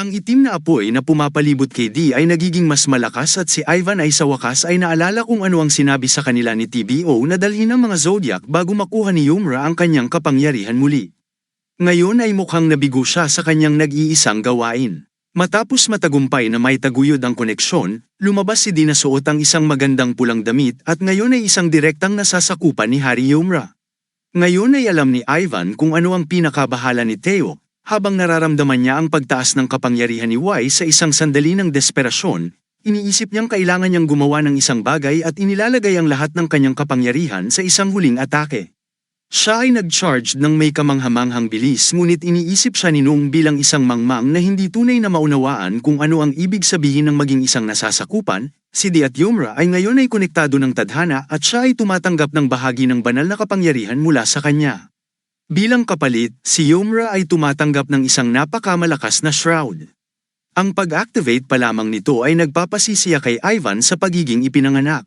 Ang itim na apoy na pumapalibot kay Dee ay nagiging mas malakas at si Ivan ay sa wakas ay naalala kung ano ang sinabi sa kanila ni TBO na dalhin ng mga Zodiac bago makuha ni Yumra ang kanyang kapangyarihan muli. Ngayon ay mukhang nabigo siya sa kanyang nag-iisang gawain. Matapos matagumpay na may taguyod ang koneksyon, lumabas si Dee na suot ang isang magandang pulang damit at ngayon ay isang direktang nasasakupan ni Hari Yumra. Ngayon ay alam ni Ivan kung ano ang pinakabahala ni Theo. Habang nararamdaman niya ang pagtaas ng kapangyarihan ni Y sa isang sandali ng desperasyon, iniisip niyang kailangan niyang gumawa ng isang bagay at inilalagay ang lahat ng kanyang kapangyarihan sa isang huling atake. Siya ay nag-charge ng may kamanghamanghang bilis ngunit iniisip siya ni Nung bilang isang mangmang na hindi tunay na maunawaan kung ano ang ibig sabihin ng maging isang nasasakupan. Si Dee at Yumra ay ngayon ay konektado ng tadhana at siya ay tumatanggap ng bahagi ng banal na kapangyarihan mula sa kanya. Bilang kapalit, si Yumra ay tumatanggap ng isang napakamalakas na shroud. Ang pag-activate pa lamang nito ay nagpapasisiya kay Ivan sa pagiging ipinanganak.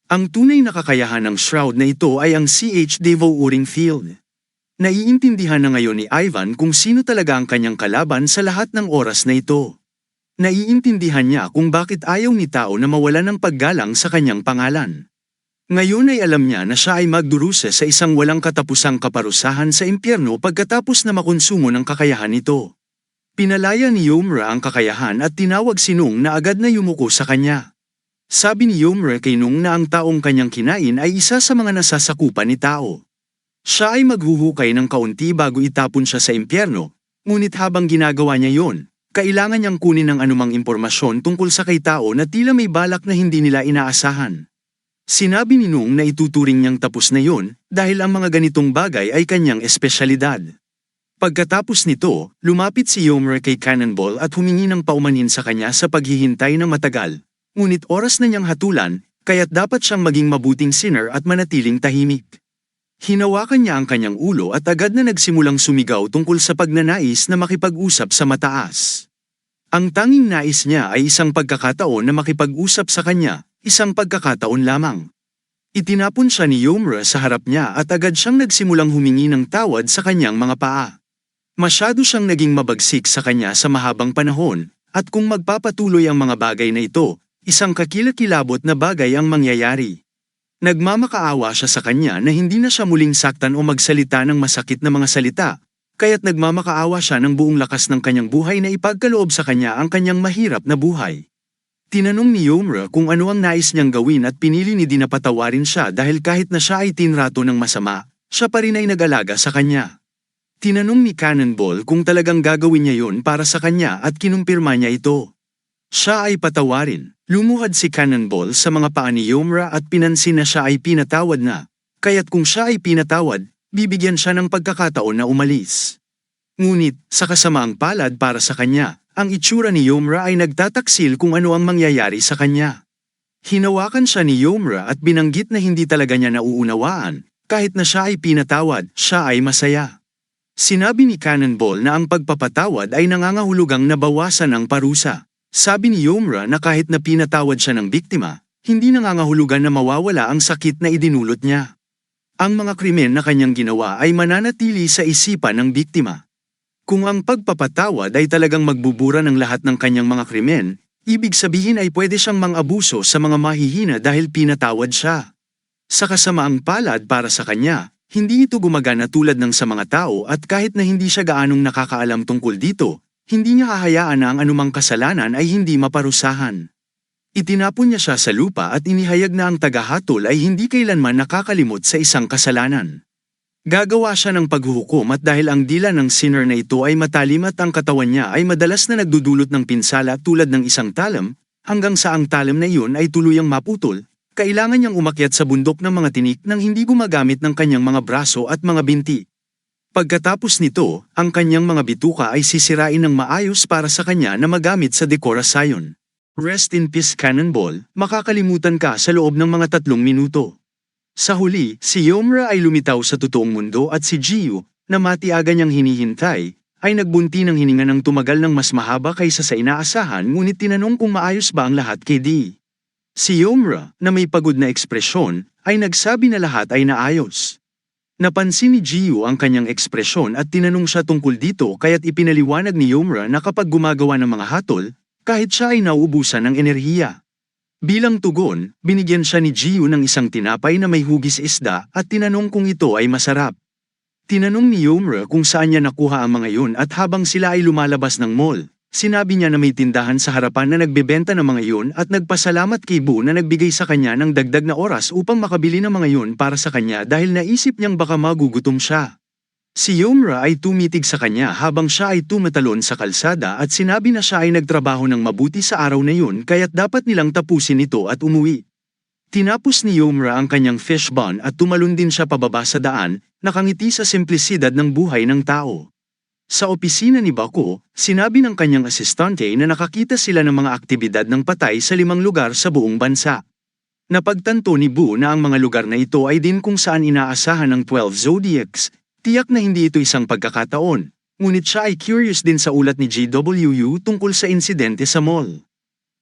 Ang tunay na kakayahan ng shroud na ito ay ang CH Devouring Field. Naiintindihan na ngayon ni Ivan kung sino talaga ang kanyang kalaban sa lahat ng oras na ito. Naiintindihan niya kung bakit ayaw ni Tao na mawala ng paggalang sa kanyang pangalan. Ngayon ay alam niya na siya ay magdurusa sa isang walang katapusang kaparusahan sa impyerno pagkatapos na makonsumo ng kakayahan nito. Pinalaya ni Yumra ang kakayahan at tinawag si Nung na agad na yumuko sa kanya. Sabi ni Yumra kay Nung na ang taong kanyang kinain ay isa sa mga nasasakupan ni Tao. Siya ay maghuhukay ng kaunti bago itapon siya sa impyerno, ngunit habang ginagawa niya yon, kailangan niyang kunin ang anumang impormasyon tungkol sa kay Tao na tila may balak na hindi nila inaasahan. Sinabi ni Nung na ituturing niyang tapos na yon dahil ang mga ganitong bagay ay kanyang espesyalidad. Pagkatapos nito, lumapit si Yumra kay Cannonball at humingi ng paumanhin sa kanya sa paghihintay ng matagal. Ngunit oras na niyang hatulan, kaya't dapat siyang maging mabuting sinner at manatiling tahimik. Hinawakan niya ang kanyang ulo at agad na nagsimulang sumigaw tungkol sa pagnanais na makipag-usap sa mataas. Ang tanging nais niya ay isang pagkakataon na makipag-usap sa kanya. Isang pagkakataon lamang. Itinapon siya ni Yumra sa harap niya at agad siyang nagsimulang humingi ng tawad sa kanyang mga paa. Masyado siyang naging mabagsik sa kanya sa mahabang panahon, at kung magpapatuloy ang mga bagay na ito, isang kakilakilabot na bagay ang mangyayari. Nagmamakaawa siya sa kanya na hindi na siya muling saktan o magsalita ng masakit na mga salita, kaya't nagmamakaawa siya ng buong lakas ng kanyang buhay na ipagkaloob sa kanya ang kanyang mahirap na buhay. Tinanong ni Yumra kung ano ang nais niyang gawin at pinili ni Dee na patawarin siya dahil kahit na siya ay tinrato ng masama, siya pa rin ay nag-alaga sa kanya. Tinanong ni Cannonball kung talagang gagawin niya yon para sa kanya at kinumpirma niya ito. Siya ay patawarin. Lumuhad si Cannonball sa mga paa ni Yumra at pinansin na siya ay pinatawad na, kaya't kung siya ay pinatawad, bibigyan siya ng pagkakataon na umalis. Ngunit, sa kasamaang palad para sa kanya, ang itsura ni Yumra ay nagtataksil kung ano ang mangyayari sa kanya. Hinawakan siya ni Yumra at binanggit na hindi talaga niya nauunawaan, kahit na siya ay pinatawad, siya ay masaya. Sinabi ni Cannonball na ang pagpapatawad ay nangangahulugang nabawasan ang parusa. Sabi ni Yumra na kahit na pinatawad siya ng biktima, hindi nangangahulugan na mawawala ang sakit na idinulot niya. Ang mga krimen na kanyang ginawa ay mananatili sa isipan ng biktima. Kung ang pagpapatawad ay talagang magbubura ng lahat ng kanyang mga krimen, ibig sabihin ay pwede siyang mang-abuso sa mga mahihina dahil pinatawad siya. Sa kasamaang palad para sa kanya, hindi ito gumagana tulad ng sa mga tao at kahit na hindi siya gaanong nakakaalam tungkol dito, hindi niya hahayaan na ang anumang kasalanan ay hindi maparusahan. Itinapon niya siya sa lupa at inihayag na ang tagahatol ay hindi kailanman nakakalimot sa isang kasalanan. Gagawa siya ng paghuhukom at dahil ang dila ng sinner na ito ay matalim at ang katawan niya ay madalas na nagdudulot ng pinsala tulad ng isang talam, hanggang sa ang talam na iyon ay tuluyang maputol, kailangan niyang umakyat sa bundok ng mga tinik nang hindi gumagamit ng kanyang mga braso at mga binti. Pagkatapos nito, ang kanyang mga bituka ay sisirain ng maayos para sa kanya na magamit sa dekorasyon. Rest in peace Cannonball, makakalimutan ka sa loob ng mga 3 minuto. Sa huli, si Yumra ay lumitaw sa totoong mundo at si Jiyu, na matiaga niyang hinihintay, ay nagbunti ng hininga ng tumagal ng mas mahaba kaysa sa inaasahan ngunit tinanong kung maayos ba ang lahat kay Dee. Si Yumra, na may pagod na ekspresyon, ay nagsabi na lahat ay naayos. Napansin ni Jiu ang kanyang ekspresyon at tinanong siya tungkol dito kaya't ipinaliwanag ni Yomra na kapag gumagawa ng mga hatol, kahit siya ay nauubusan ng enerhiya. Bilang tugon, binigyan siya ni Jiu ng isang tinapay na may hugis isda at tinanong kung ito ay masarap. Tinanong ni Yomra kung saan niya nakuha ang mga yun at habang sila ay lumalabas ng mall, sinabi niya na may tindahan sa harapan na nagbebenta ng mga yun at nagpasalamat kay Bu na nagbigay sa kanya ng dagdag na oras upang makabili ng mga yun para sa kanya dahil naisip niyang baka magugutom siya. Si Yomra ay tumitig sa kanya habang siya ay tumatalon sa kalsada at sinabi na siya ay nagtrabaho ng mabuti sa araw na yun kaya't dapat nilang tapusin ito at umuwi. Tinapos ni Yomra ang kanyang fish bun at tumalon din siya pababa sa daan, nakangiti sa simplisidad ng buhay ng tao. Sa opisina ni Bako, sinabi ng kanyang asistante na nakakita sila ng mga aktibidad ng patay sa 5 lugar sa buong bansa. Napagtanto ni Bu na ang mga lugar na ito ay din kung saan inaasahan ng 12 zodiacs, tiyak na hindi ito isang pagkakataon, ngunit siya ay curious din sa ulat ni JWU tungkol sa insidente sa mall.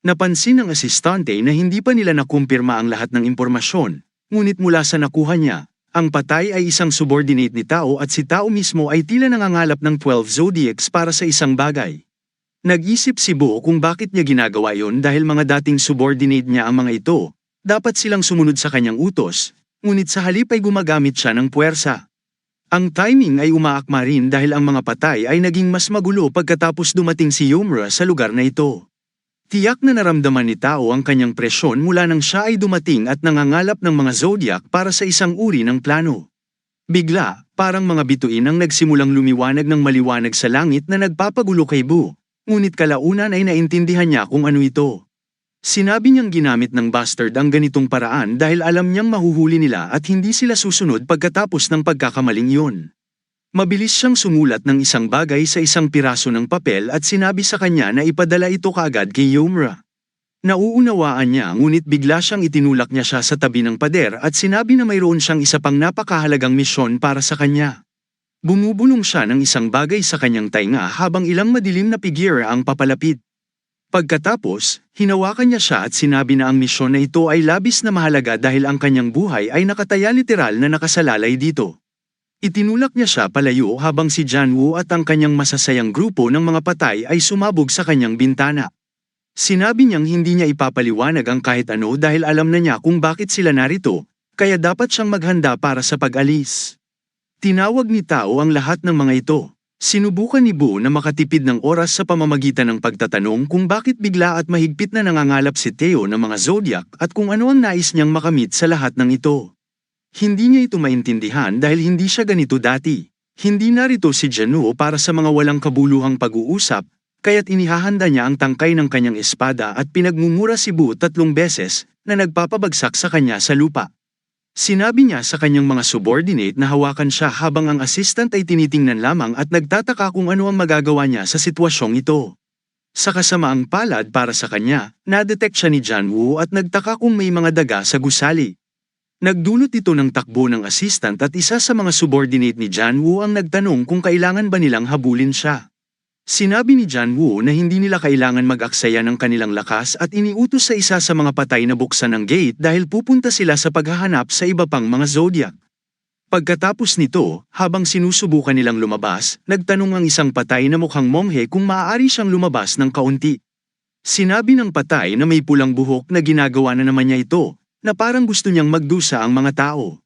Napansin ng asistante na hindi pa nila nakumpirma ang lahat ng impormasyon, ngunit mula sa nakuha niya, ang patay ay isang subordinate ni Tao at si Tao mismo ay tila nangangalap ng 12 zodiacs para sa isang bagay. Nag-isip si Bo kung bakit niya ginagawa yon dahil mga dating subordinate niya ang mga ito, dapat silang sumunod sa kanyang utos, ngunit sa halip ay gumagamit siya ng puwersa. Ang timing ay umaakma rin dahil ang mga patay ay naging mas magulo pagkatapos dumating si Yomra sa lugar na ito. Tiyak na naramdaman ni Tao ang kanyang presyon mula nang siya ay dumating at nangangalap ng mga zodiac para sa isang uri ng plano. Bigla, parang mga bituin ang nagsimulang lumiwanag ng maliwanag sa langit na nagpapagulo kay Bu, ngunit kalaunan ay naintindihan niya kung ano ito. Sinabi niyang ginamit ng bastard ang ganitong paraan dahil alam niyang mahuhuli nila at hindi sila susunod pagkatapos ng pagkakamaling yun. Mabilis siyang sumulat ng isang bagay sa isang piraso ng papel at sinabi sa kanya na ipadala ito kaagad kay Yomra. Nauunawaan niya ngunit bigla siyang itinulak niya siya sa tabi ng pader at sinabi na mayroon siyang isa pang napakahalagang misyon para sa kanya. Bumubulong siya ng isang bagay sa kanyang tainga habang ilang madilim na figure ang papalapit. Pagkatapos, hinawakan niya siya at sinabi na ang misyon na ito ay labis na mahalaga dahil ang kanyang buhay ay nakataya literal na nakasalalay dito. Itinulak niya siya palayo habang si Janwoo at ang kanyang masasayang grupo ng mga patay ay sumabog sa kanyang bintana. Sinabi niyang hindi niya ipapaliwanag ang kahit ano dahil alam na niya kung bakit sila narito, kaya dapat siyang maghanda para sa pag-alis. Tinawag ni Tao ang lahat ng mga ito. Sinubukan ni Bu na makatipid ng oras sa pamamagitan ng pagtatanong kung bakit bigla at mahigpit na nangangalap si Theo ng mga zodiac at kung ano ang nais niyang makamit sa lahat ng ito. Hindi niya ito maintindihan dahil hindi siya ganito dati. Hindi narito si Janwoo para sa mga walang kabuluhang pag-uusap, kaya't inihahanda niya ang tangkay ng kanyang espada at pinagmumura si Bu 3 beses na nagpapabagsak sa kanya sa lupa. Sinabi niya sa kanyang mga subordinate na hawakan siya habang ang assistant ay tinitingnan lamang at nagtataka kung ano ang magagawa niya sa sitwasyong ito. Sa kasamaang palad para sa kanya, nadetect siya ni Janwoo at nagtaka kung may mga daga sa gusali. Nagdulot ito ng takbo ng assistant at isa sa mga subordinate ni Janwoo ang nagtanong kung kailangan ba nilang habulin siya. Sinabi ni Janwoo na hindi nila kailangan mag-aksaya ng kanilang lakas at iniutos sa isa sa mga patay na buksan ang gate dahil pupunta sila sa paghahanap sa iba pang mga zodiac. Pagkatapos nito, habang sinusubukan nilang lumabas, nagtanong ang isang patay na mukhang monghe kung maaari siyang lumabas ng kaunti. Sinabi ng patay na may pulang buhok na ginagawa na naman niya ito, na parang gusto niyang magdusa ang mga tao.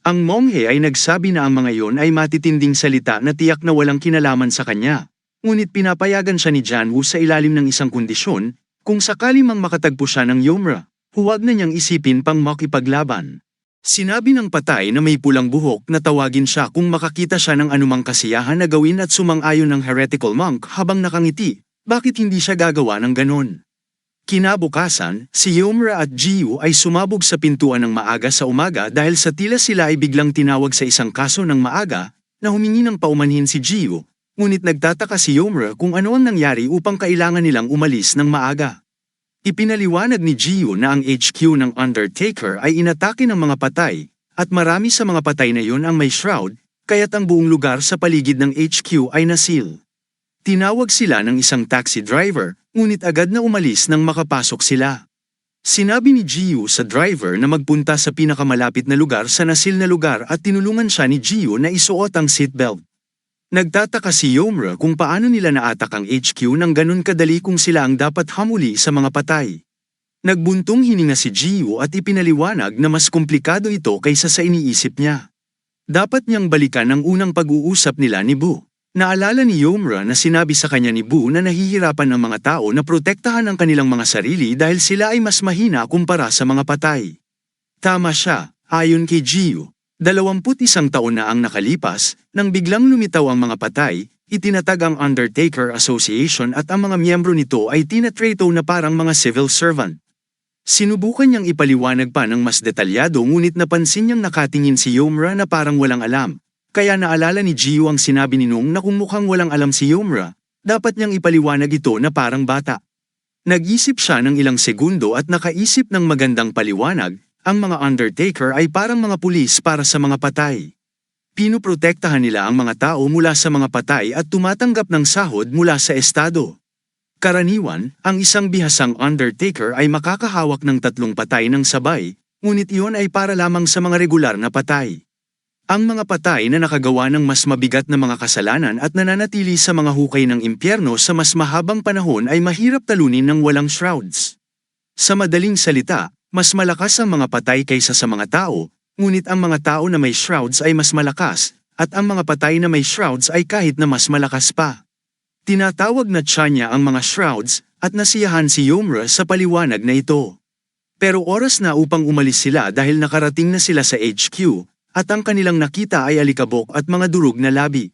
Ang monghe ay nagsabi na ang mga yon ay matitinding salita na tiyak na walang kinalaman sa kanya, ngunit pinapayagan siya ni Janwoo sa ilalim ng isang kondisyon, kung sakali mang makatagpo siya ng Yomra, huwag na niyang isipin pang makipaglaban. Sinabi ng patay na may pulang buhok na tawagin siya kung makakita siya ng anumang kasiyahan na gawin at sumang-ayon ng heretical monk habang nakangiti, bakit hindi siya gagawa ng ganon? Kinabukasan, si Yomra at Jiu ay sumabog sa pintuan ng maaga sa umaga dahil sa tila sila ay biglang tinawag sa isang kaso ng maaga na humingi ng paumanhin si Jiu, ngunit nagtataka si Yomra kung ano ang nangyari upang kailangan nilang umalis ng maaga. Ipinaliwanag ni Jiu na ang HQ ng Undertaker ay inatake ng mga patay, at marami sa mga patay na yun ang may shroud, kaya't ang buong lugar sa paligid ng HQ ay nasil. Tinawag sila ng isang taxi driver, ngunit agad na umalis nang makapasok sila. Sinabi ni Jiu sa driver na magpunta sa pinakamalapit na lugar sa nasil na lugar at tinulungan siya ni Jiu na isuot ang seatbelt. Nagtataka si Yomra kung paano nila naatak ang HQ nang ganun kadali kung sila ang dapat hamuli sa mga patay. Nagbuntong hininga si Jiu at ipinaliwanag na mas komplikado ito kaysa sa iniisip niya. Dapat niyang balikan ang unang pag-uusap nila ni Bu. Naalala ni Yomra na sinabi sa kanya ni Bu na nahihirapan ang mga tao na protektahan ang kanilang mga sarili dahil sila ay mas mahina kumpara sa mga patay. Tama siya, ayon kay Jiu. 21 taon na ang nakalipas, nang biglang lumitaw ang mga patay, itinatag ang Undertaker Association at ang mga miyembro nito ay tinatrato na parang mga civil servant. Sinubukan niyang ipaliwanag pa ng mas detalyado ngunit napansin niyang nakatingin si Yomra na parang walang alam, kaya naalala ni Jiu ang sinabi ni Nung na kung mukhang walang alam si Yomra, dapat niyang ipaliwanag ito na parang bata. Nag-isip siya ng ilang segundo at nakaisip ng magandang paliwanag. Ang mga Undertaker ay parang mga pulis para sa mga patay. Pinoprotektahan nila ang mga tao mula sa mga patay at tumatanggap ng sahod mula sa estado. Karaniwan, ang isang bihasang Undertaker ay makakahawak ng 3 patay ng sabay, ngunit iyon ay para lamang sa mga regular na patay. Ang mga patay na nakagawa ng mas mabigat na mga kasalanan at nananatili sa mga hukay ng impyerno sa mas mahabang panahon ay mahirap talunin ng walang shrouds. Sa madaling salita, mas malakas ang mga patay kaysa sa mga tao, ngunit ang mga tao na may shrouds ay mas malakas, at ang mga patay na may shrouds ay kahit na mas malakas pa. Tinatawag na Chanya ang mga shrouds, at nasiyahan si Yomra sa paliwanag na ito. Pero oras na upang umalis sila dahil nakarating na sila sa HQ, at ang kanilang nakita ay alikabok at mga durog na labi.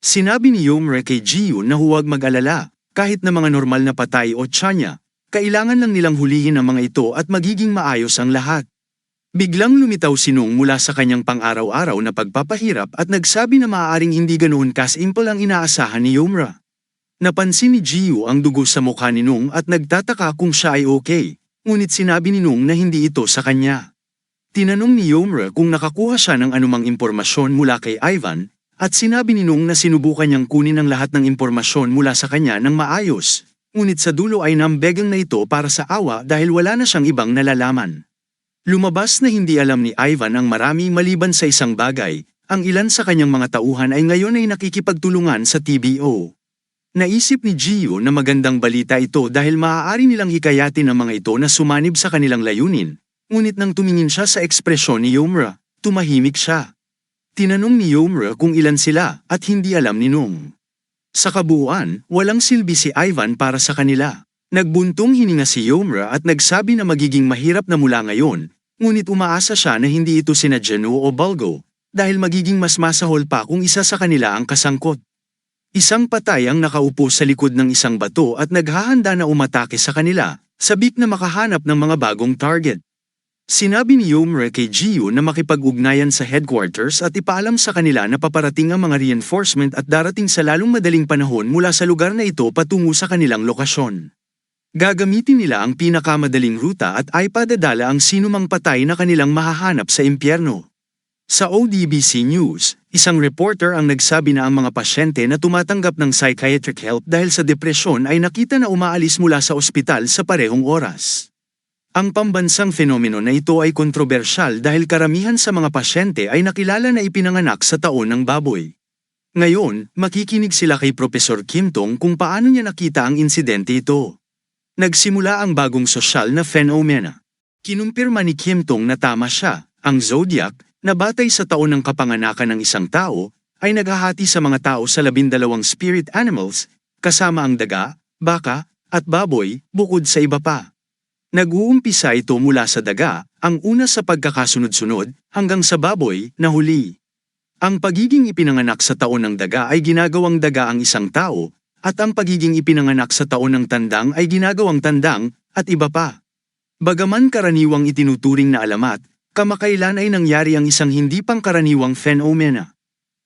Sinabi ni Yomra kay Jiu na huwag mag-alala, kahit na mga normal na patay o Chanya, kailangan lang nilang hulihin ang mga ito at magiging maayos ang lahat. Biglang lumitaw si Nung mula sa kanyang pang-araw-araw na pagpapahirap at nagsabi na maaaring hindi ganoon kasimple ang inaasahan ni Yomra. Napansin ni Jiu ang dugo sa mukha ni Nung at nagtataka kung siya ay okay, ngunit sinabi ni Nung na hindi ito sa kanya. Tinanong ni Yomra kung nakakuha siya ng anumang impormasyon mula kay Ivan, at sinabi ni Nung na sinubukan niyang kunin ang lahat ng impormasyon mula sa kanya ng maayos. Ngunit sa dulo ay nambegang na ito para sa awa dahil wala na siyang ibang nalalaman. Lumabas na hindi alam ni Ivan ang marami maliban sa isang bagay, ang ilan sa kanyang mga tauhan ay ngayon ay nakikipagtulungan sa TBO. Naisip ni Jiu na magandang balita ito dahil maaari nilang hikayatin ang mga ito na sumanib sa kanilang layunin, ngunit nang tumingin siya sa ekspresyon ni Yomra, tumahimik siya. Tinanong ni Yomra kung ilan sila at hindi alam ni Nung. Sa kabuuan, walang silbi si Ivan para sa kanila. Nagbuntong hininga si Yomra at nagsabi na magiging mahirap na mula ngayon, ngunit umaasa siya na hindi ito sina Janu o Bulgo, dahil magiging mas masahol pa kung isa sa kanila ang kasangkot. Isang patay ang nakaupo sa likod ng isang bato at naghahanda na umatake sa kanila, sabik na makahanap ng mga bagong target. Sinabi ni Yomra kay Jiu na makipag-ugnayan sa headquarters at ipaalam sa kanila na paparating ang mga reinforcement at darating sa lalong madaling panahon mula sa lugar na ito patungo sa kanilang lokasyon. Gagamitin nila ang pinakamadaling ruta at ay padadala ang sinumang patay na kanilang mahahanap sa impyerno. Sa ODBC News, isang reporter ang nagsabi na ang mga pasyente na tumatanggap ng psychiatric help dahil sa depresyon ay nakita na umaalis mula sa ospital sa parehong oras. Ang pambansang fenomeno na ito ay kontrobersyal dahil karamihan sa mga pasyente ay nakilala na ipinanganak sa taon ng baboy. Ngayon, makikinig sila kay Professor Kim Tong kung paano niya nakita ang insidente ito. Nagsimula ang bagong sosyal na fenomena. Kinumpirma ni Kim Tong na tama siya, ang zodiac, na batay sa taon ng kapanganakan ng isang tao, ay naghahati sa mga tao sa 12 spirit animals, kasama ang daga, baka, at baboy, bukod sa iba pa. Nag-uumpisa ito mula sa daga, ang una sa pagkakasunod-sunod, hanggang sa baboy, na huli. Ang pagiging ipinanganak sa taon ng daga ay ginagawang daga ang isang tao, at ang pagiging ipinanganak sa taon ng tandang ay ginagawang tandang, at iba pa. Bagaman karaniwang itinuturing na alamat, kamakailan ay nangyari ang isang hindi pangkaraniwang fenomena.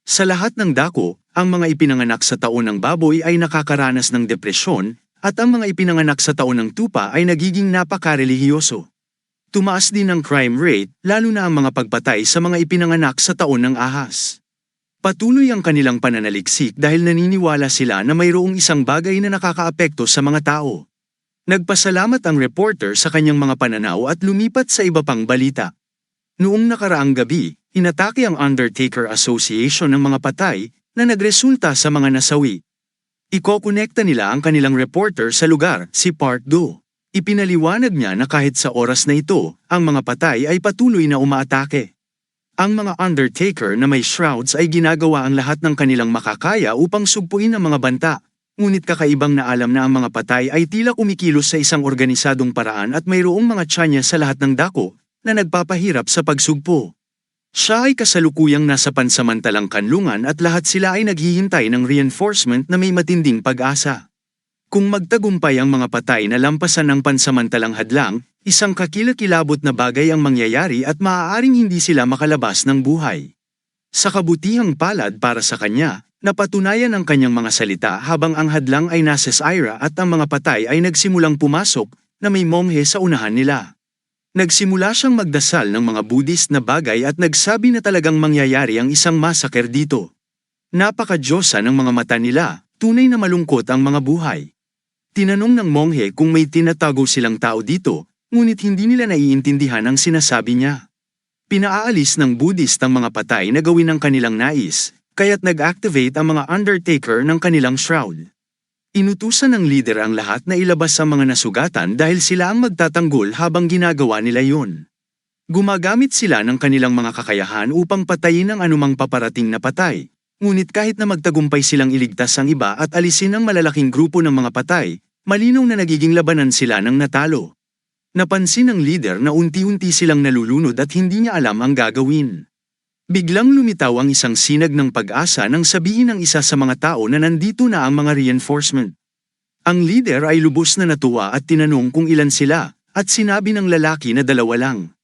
Sa lahat ng dako, ang mga ipinanganak sa taon ng baboy ay nakakaranas ng depresyon, at ang mga ipinanganak sa taon ng tupa ay nagiging napakarelihiyoso. Tumaas din ang crime rate, lalo na ang mga pagpatay sa mga ipinanganak sa taon ng ahas. Patuloy ang kanilang pananaliksik dahil naniniwala sila na mayroong isang bagay na nakakaapekto sa mga tao. Nagpasalamat ang reporter sa kanyang mga pananaw at lumipat sa iba pang balita. Noong nakaraang gabi, inatake ang Undertaker Association ng mga patay na nagresulta sa mga nasawi. Ikokonekta nila ang kanilang reporter sa lugar, si Park Do. Ipinaliwanag niya na kahit sa oras na ito, ang mga patay ay patuloy na umaatake. Ang mga Undertaker na may shrouds ay ginagawa ang lahat ng kanilang makakaya upang sugpuin ang mga banta. Ngunit kakaibang na alam na ang mga patay ay tila kumikilos sa isang organisadong paraan at mayroong mga tsanya sa lahat ng dako na nagpapahirap sa pagsugpo. Siya ay kasalukuyang nasa pansamantalang kanlungan at lahat sila ay naghihintay ng reinforcement na may matinding pag-asa. Kung magtagumpay ang mga patay na lampasan ng pansamantalang hadlang, isang kakilakilabot na bagay ang mangyayari at maaaring hindi sila makalabas ng buhay. Sa kabutihang palad para sa kanya, napatunayan ang kanyang mga salita habang ang hadlang ay nasa Syra at ang mga patay ay nagsimulang pumasok na may monghe sa unahan nila. Nagsimula siyang magdasal ng mga Buddhist na bagay at nagsabi na talagang mangyayari ang isang massacre dito. Napaka-Diyosa ng mga mata nila, tunay na malungkot ang mga buhay. Tinanong ng monghe kung may tinatago silang tao dito, ngunit hindi nila naiintindihan ang sinasabi niya. Pinaalis ng Buddhist ang mga patay na gawin ang kanilang nais, kaya't nag-activate ang mga Undertaker ng kanilang shroud. Inutusan ng leader ang lahat na ilabas ang mga nasugatan dahil sila ang magtatanggol habang ginagawa nila yun. Gumagamit sila ng kanilang mga kakayahan upang patayin ang anumang paparating na patay, ngunit kahit na magtagumpay silang iligtas ang iba at alisin ang malalaking grupo ng mga patay, malinaw na nagiging labanan sila ng natalo. Napansin ng leader na unti-unti silang nalulunod at hindi niya alam ang gagawin. Biglang lumitaw ang isang sinag ng pag-asa nang sabihin ng isa sa mga tao na nandito na ang mga reinforcement. Ang leader ay lubos na natuwa at tinanong kung ilan sila, at sinabi ng lalaki na 2 lang.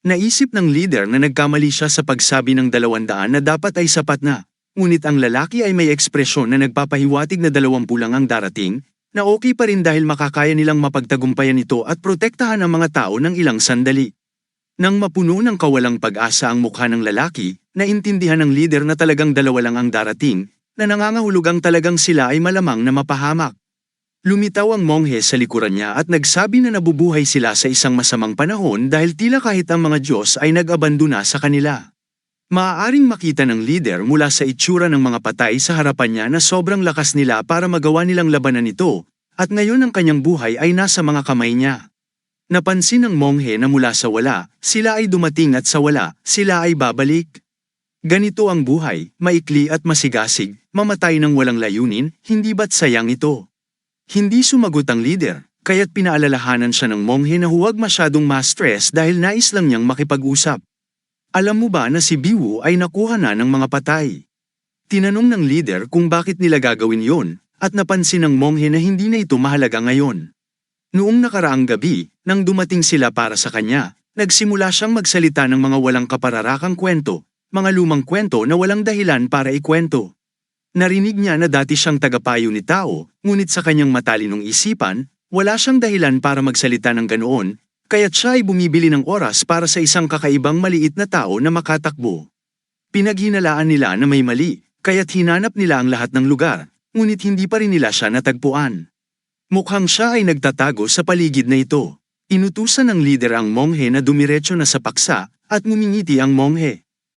Naisip ng leader na nagkamali siya sa pagsabi ng 200 na dapat ay sapat na, ngunit ang lalaki ay may ekspresyon na nagpapahiwatig na 20 lang ang darating, na okay pa rin dahil makakaya nilang mapagtagumpayan ito at protektahan ang mga tao ng ilang sandali. Nang mapuno ng kawalang pag-asa ang mukha ng lalaki, naintindihan ng leader na talagang 2 lang ang darating, na nangangahulugang talagang sila ay malamang na mapahamak. Lumitaw ang monghe sa likuran niya at nagsabi na nabubuhay sila sa isang masamang panahon dahil tila kahit ang mga Diyos ay nag-abandona sa kanila. Maaaring makita ng leader mula sa itsura ng mga patay sa harapan niya na sobrang lakas nila para magawa nilang labanan ito, at ngayon ang kanyang buhay ay nasa mga kamay niya. Napansin ng monghe na mula sa wala, sila ay dumating at sa wala, sila ay babalik. Ganito ang buhay, maikli at masigasig, mamatay ng walang layunin, hindi ba't sayang ito? Hindi sumagot ang leader, kaya't pinaalalahanan siya ng monghe na huwag masyadong ma-stress dahil nais lang niyang makipag-usap. Alam mo ba na si Biwu ay nakuha na ng mga patay? Tinanong ng leader kung bakit nila gagawin yon, at napansin ng monghe na hindi na ito mahalaga ngayon. Noong nakaraang gabi, nang dumating sila para sa kanya, nagsimula siyang magsalita ng mga walang kapararakang kwento, mga lumang kwento na walang dahilan para ikwento. Narinig niya na dati siyang tagapayo ni Tao, ngunit sa kanyang matalinong isipan, wala siyang dahilan para magsalita ng ganoon, kaya't siya ay bumibili ng oras para sa isang kakaibang maliit na tao na makatakbo. Pinaghinalaan nila na may mali, kaya't hinanap nila ang lahat ng lugar, ngunit hindi pa rin nila siya natagpuan. Mukhang siya ay nagtatago sa paligid na ito. Inutusan ng leader ang monghe na dumiretso na sa paksa, at ngumingiti ang monghe.